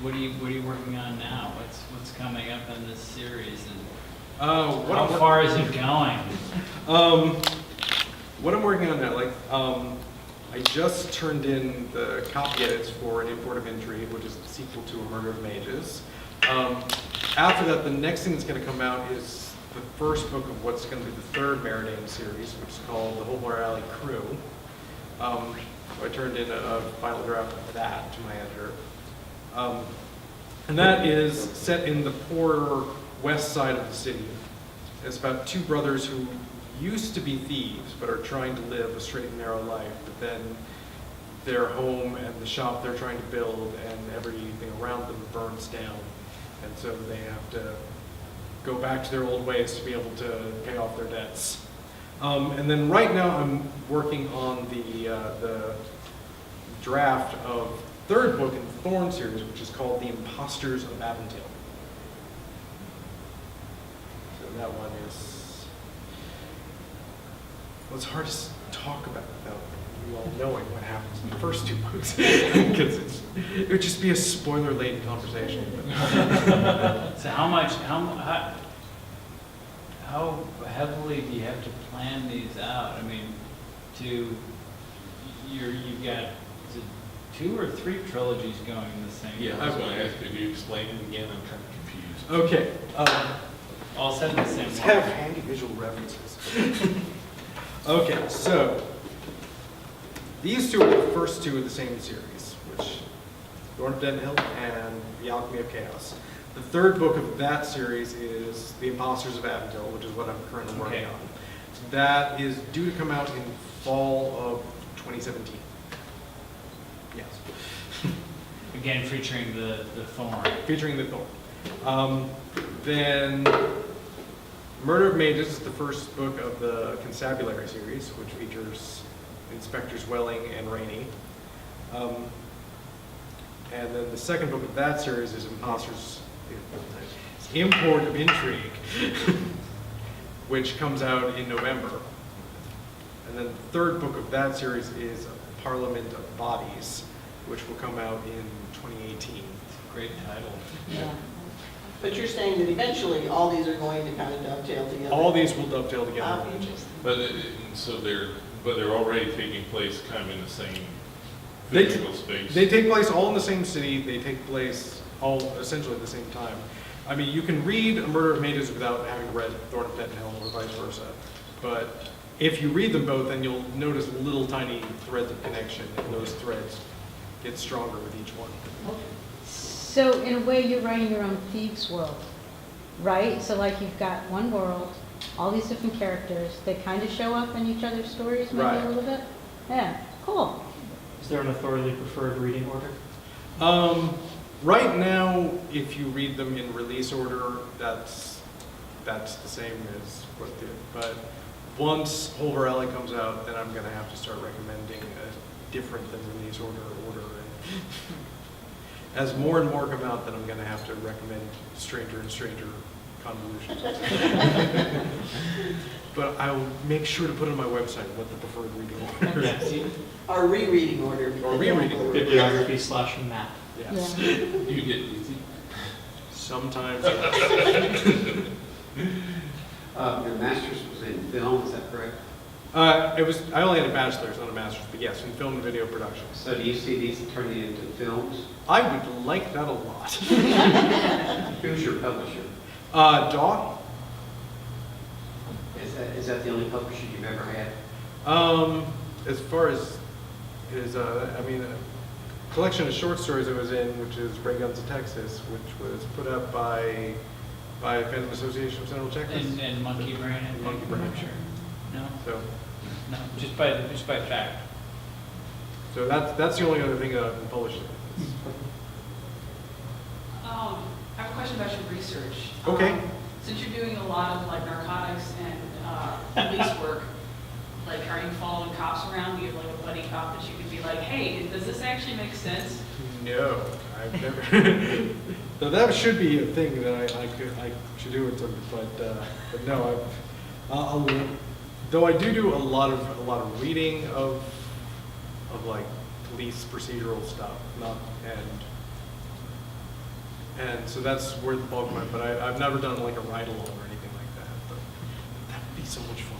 what are you working on now? What's coming up in this series, and How far is it going? What I'm working on now, I just turned in the copy edits for An Import of Intrigue, which is the sequel to A Murder of Mages. After that, the next thing that's going to come out is the first book of what's going to be the third Meridian series, which is called The Holmar Alley Crew. So I turned in a final draft of that to my editor. And that is set in the poorer west side of the city. It's about two brothers who used to be thieves, but are trying to live a straight and narrow life. But then their home and the shop they're trying to build and everything around them burns down. And so they have to go back to their old ways to be able to pay off their debts. And then right now I'm working on the draft of third book in the Thorn series, which is called The Impostors of Avondale. So that one is, well, it's hard to talk about without you all knowing what happens in the first two books, because it would just be a spoiler-laden conversation. So how heavily do you have to plan these out? I mean, you've got, is it 2 or 3 trilogies going in the same Yeah, year? I was going to ask, could you explain it again? I'm kind of confused. Okay. All set in the same Let's way. have handy visual references. Okay, so these two are the first two of the same series, which Thorn of Dead Hill and The Alchemy of Chaos. The third book of that series is The Impostors of Avondale, which is what I'm currently working on. That is due to come out in fall of 2017. Yes. Again, featuring the Thorn. Featuring the Thorn. Then Murder of Mages is the first book of the Constabulary series, which features Inspectors Welling and Rainey. And then the second book of that series is Import of Intrigue, which comes out in November. And then the third book of that series is Parliament of Bodies, which will come out in 2018. It's a great title. Yeah. But you're saying that eventually all these are going to kind of dovetail together? All these will dovetail together. Interesting. But they're already taking place kind of in the same They- physical space. They take place all in the same city. They take place all essentially at the same time. I mean, you can read A Murder of Mages without having read Thorn of Dead and Hell, or vice versa. But if you read them both, then you'll notice little tiny threads of connection, and those threads get stronger with each one. So in a way, you're writing your own Thieves' world, right? So like you've got one world, all these different characters, they kind of show up in each other's stories maybe Right. a little bit? Yeah, cool. Is there an authority preferred reading order? Right now, if you read them in release order, that's the same as what did. But once Holver Alley comes out, then I'm going to have to start recommending a different than release order. And as more and more come out, then I'm going to have to recommend stranger and stranger convolutions. But I will make sure to put on my website what the preferred reading order is. Yes. Or rereading order. Or rereading order. Bibliography/map. Yes. Yeah. You get easy. Sometimes. Your master's was in film, is that correct? I only had a bachelor's, not a master's, but yes, in film and video production. So do you see these turning into films? I would like that a lot. Who's your publisher? Daw. Is that the only publisher you've ever had? As far as his, a collection of short stories I was in, which is Ray Guns of Texas, which was put up by Phantom Association of Central Texas. And Monkey Brain, I think. Monkey Brain. I'm sure. No, So just by fact. that's the only other thing that I've been publishing. I have a question about your research. Okay. Since you're doing a lot of like narcotics and police work, like are you following cops around? Do you have like a buddy cop that you could be like, hey, does this actually make sense? No, I've never. So that should be a thing that I should do it, but no, though I do a lot of reading of like police procedural stuff, And so that's where the bulk of my, but I've never done like a ride-along or anything like that, but that would be so much fun.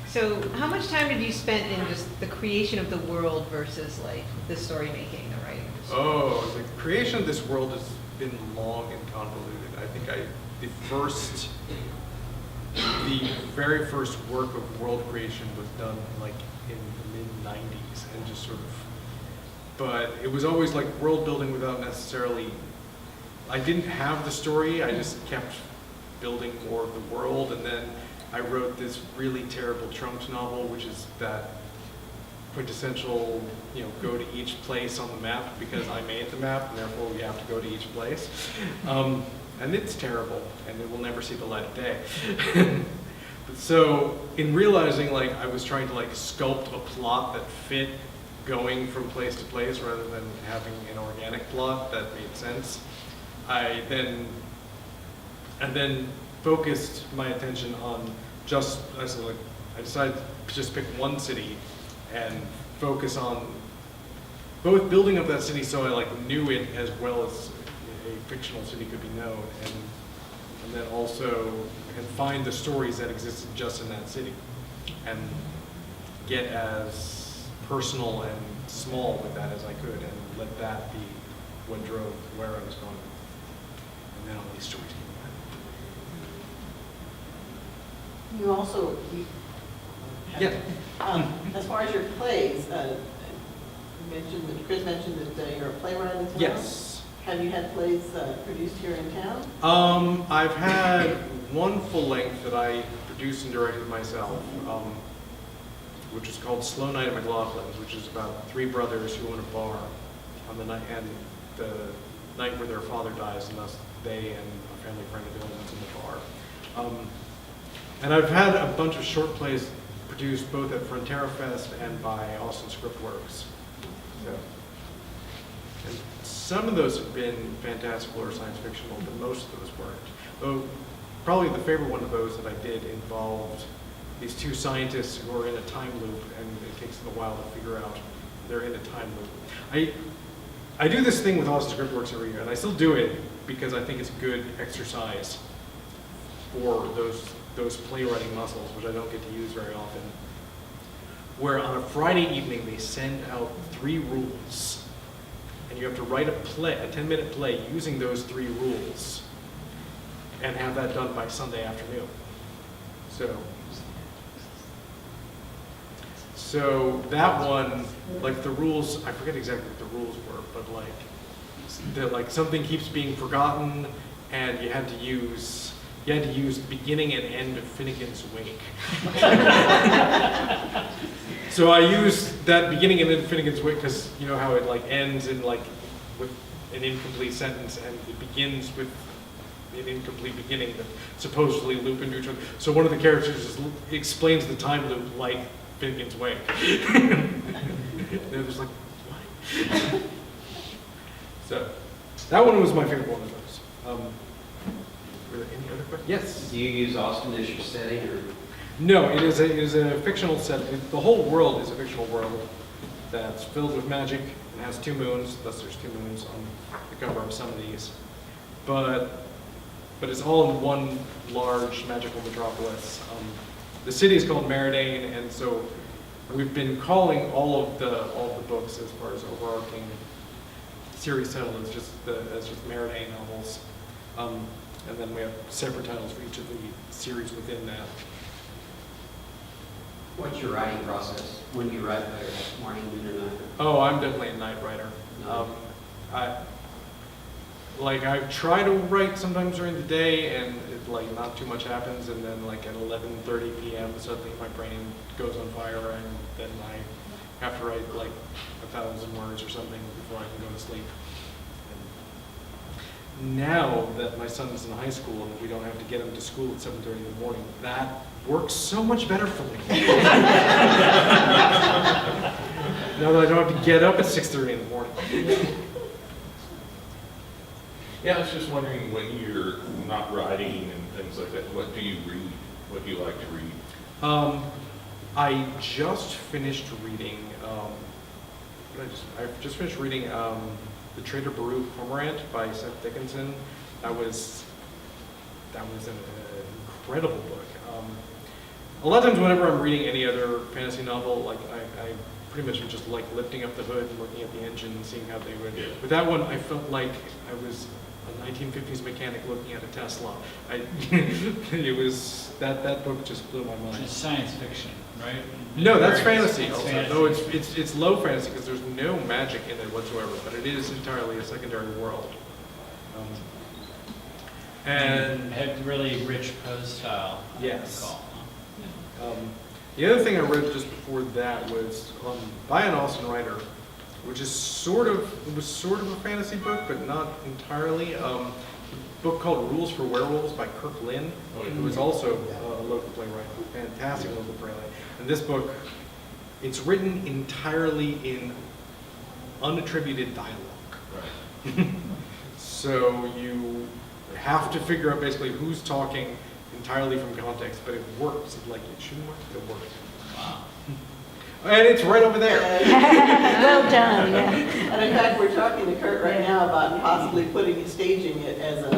So how much time did you spend in just the creation of the world versus like the story making, the writing? Oh, the creation of this world has been long and convoluted. I think the very first work of world creation was done like in the mid-90s and just sort of, but it was always like world building without necessarily, I didn't have the story, I just kept building more of the world, and then I wrote this really terrible Trunks novel, which is that quintessential, go to each place on the map because I made the map, and therefore we have to go to each place. And it's terrible, and it will never see the light of day. So in realizing like I was trying to like sculpt a plot that fit going from place to place rather than having an organic plot that made sense, I then focused my attention on I decided to just pick one city and focus on both building up that city so I like knew it as well as a fictional city could be known, and then also find the stories that existed just in that city and get as personal and small with that as I could and let that be what drove where I was going. And then all these stories came You also, Yeah. As far as your plays, Chris mentioned that you're a playwright as well? Yes. Have you had plays produced here in town? I've had one full length that I produced and directed myself, which is called Slow Night at McLaughlin's, which is about three brothers who own a bar on the night where their father dies, and thus they and a family friend are the only ones in the bar. And I've had a bunch of short plays produced both at Frontera Fest and by Austin Scriptworks. So, and some of those have been fantastical or science fictional, but most of those weren't. Though probably the favorite one of those that I did involved these two scientists who are in a time loop, and it takes them a while to figure out they're in a time loop. I do this thing with Austin Scriptworks every year, and I still do it because I think it's good exercise for those playwriting muscles, which I don't get to use very often, where on a Friday evening they send out 3 rules, and you have to write a 10-minute play using those 3 rules, and have that done by Sunday afternoon. So that one, like the rules, I forget exactly what the rules were, but like something keeps being forgotten, and you had to use beginning and end of Finnegan's Wake. So I used that beginning and end of Finnegan's Wake because you know how it like ends in like with an incomplete sentence, and it begins with an incomplete beginning that supposedly loop into each other. So one of the characters explains the time loop like Finnegan's Wake. They're just like, what? So that one was my favorite one of those. Were there any other questions? Yes? Do you use Austin as your setting, or? No, it is a fictional set. The whole world is a fictional world that's filled with magic and has 2 moons. Thus, there's 2 moons on the cover of some of these. But it's all in one large magical metropolis. The city is called Meridain, and so we've been calling all of the books as far as overarching series title as just Meridain novels. And then we have separate titles for each of the series within that. What's your writing process? When do you write better, morning, noon, or night? Oh, I'm definitely a night writer. No. I try to write sometimes during the day, and not too much happens, and then at 11:30 p.m. suddenly my brain goes on fire, and then I have to write 1,000 words or something before I can go to sleep. And now that my son's in high school and we don't have to get him to school at 7:30 in the morning, that works so much better for me. Now that I don't have to get up at 6:30 in the morning. Yeah, I was just wondering, when you're not writing and things like that, what do you read? What do you like to read? I just finished reading. I just finished reading The Trader Baru Cormorant by Seth Dickinson. That was an incredible book. A lot of times whenever I'm reading any other fantasy novel, like I pretty much just like lifting up the hood and looking at the engine and seeing how they would. Yeah. With that one, I felt like I was a 1950s mechanic looking at a Tesla. It was, that book just blew my mind. It's science fiction, right? No, that's Very- fantasy it's also. fantasy. Though it's low fantasy because there's no magic in it whatsoever, but it is entirely a secondary world. And Had really rich prose style. I Yes. recall, huh? the other thing I read just before that was by an Austin writer, which is sort of a fantasy book, but not entirely. A book called Rules for Werewolves by Kirk Lynn, who is also a local playwright, a fantastic local playwright. And this book, it's written entirely in unattributed dialogue. Right. So you have to figure out basically who's talking entirely from context, but it works. Like it shouldn't work, it works. Wow. And it's right over there. Well done, yeah. And in fact, we're talking to Kurt right now about possibly staging it as a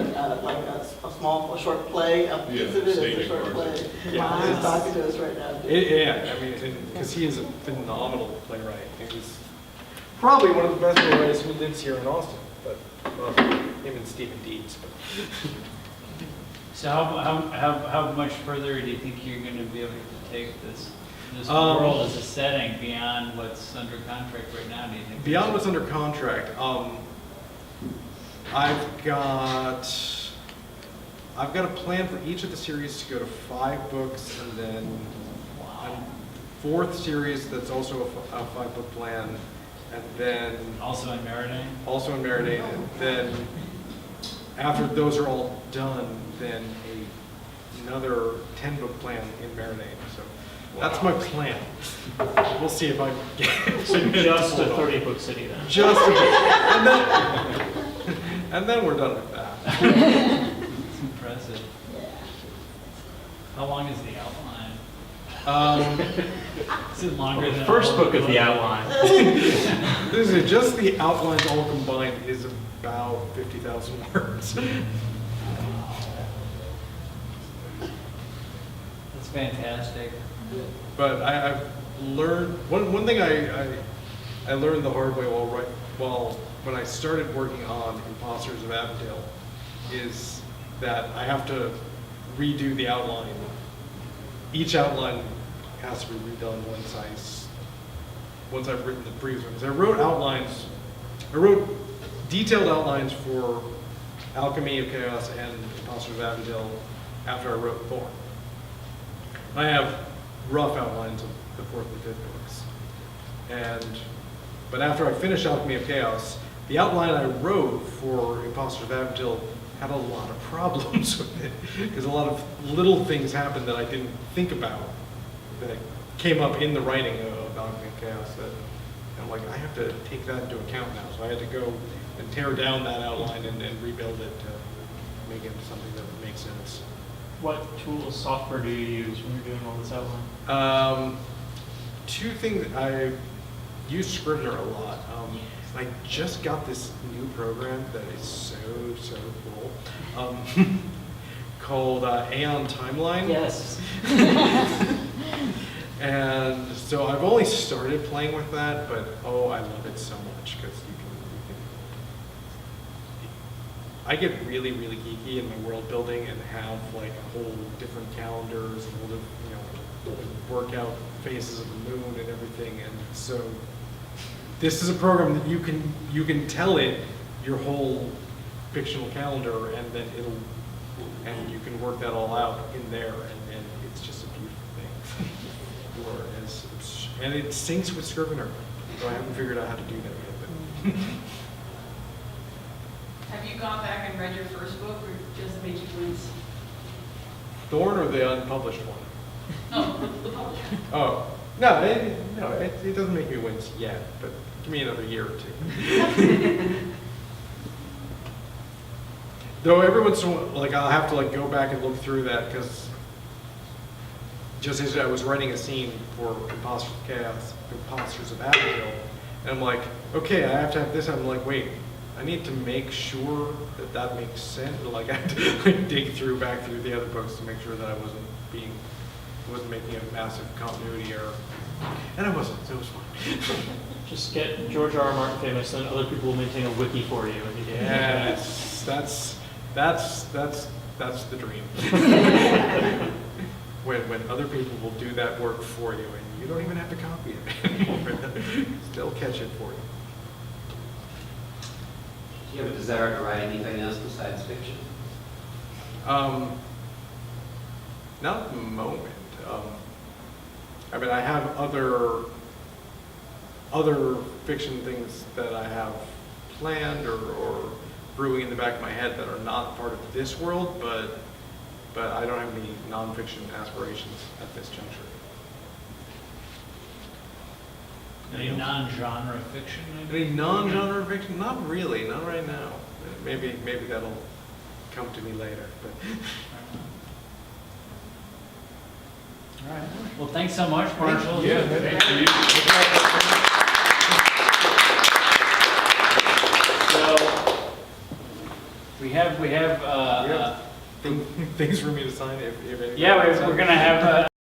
short play, a piece of it as a staging short part. play. Yeah. He's talking to us right now. Yeah, I mean, because he is a phenomenal playwright. He's probably one of the best playwrights who lives here in Austin, but well, him and Stephen Deeds. But. So how much further do you think you're going to be able to take this world as a setting beyond what's under contract right now? Do you think? Beyond what's under contract, I've got a plan for each of the series to go to 5 books, and then a 4th series that's also a 5-book plan, and then Also in Meriday? also in Meriday, and then after those are all done, then another 10-book plan in Meriday. So that's my plan. We'll see if I get So just a 30-book city then? just a bit. And then we're done with that. It's impressive. How long is the outline? Is it longer than? First all book of the them? outline. This is just the outlines all combined is about 50,000 words. That's fantastic. But I've learned one thing I learned the hard way when I started working on Imposters of Avondale is that I have to redo the outline. Each outline has to be redone once I've written the previous ones. I wrote detailed outlines for Alchemy of Chaos and Imposters of Avondale after I wrote Thorn. I have rough outlines of the 4th and 5th books. But after I finished Alchemy of Chaos, the outline I wrote for Imposters of Avondale had a lot of problems with it, because a lot of little things happened that I didn't think about that came up in the writing of Alchemy of Chaos that I'm like, I have to take that into account now. So I had to go and tear down that outline and rebuild it to make it something that would make sense. What tools, software do you use when you're doing all this outline? 2 things. I use Scrivener a lot. I just got this new program that is so cool, called Aeon Timeline. Yes. And so I've only started playing with that, but I love it so much because I get really geeky in my world building and have like whole different calendars and all the workout phases of the moon and everything. And so this is a program that you can tell it your whole fictional calendar, and then you can work that all out in there, and it's just a beautiful thing. And it syncs with Scrivener, so I haven't figured out how to do that yet. But Have you gone back and read your first book, or does it make you wince? Thorn or the unpublished one? No, the publisher. Oh, no, it doesn't make me wince yet, but give me another year or 2. Though every once in a while, I'll have to go back and look through that, because just as I was writing a scene for Imposters of Chaos, Imposters of Avondale, and I'm like, okay, I have to have this. I'm like, wait, I need to make sure that that makes sense. Like I had to like, dig back through the other books to make sure that I wasn't making a massive continuity error. And I wasn't, so it was fine. Just get George R. R. Martin famous, and other people will maintain a wiki for you. And you can- Yes, that's the dream. When other people will do that work for you, and you don't even have to copy it anymore. They'll catch it for you. Do you have a desire to write anything else besides fiction? Not at the moment. I mean, I have other fiction things that I have planned or brewing in the back of my head that are not part of this world, but I don't have any nonfiction aspirations at this juncture. Any non-genre fiction? maybe? Any non-genre fiction? Not really, not right now. Maybe that'll come to me later. But All right. Well, thanks so much, Marshall. you. So, we have, things for me to sign if anything. yeah, we're gonna have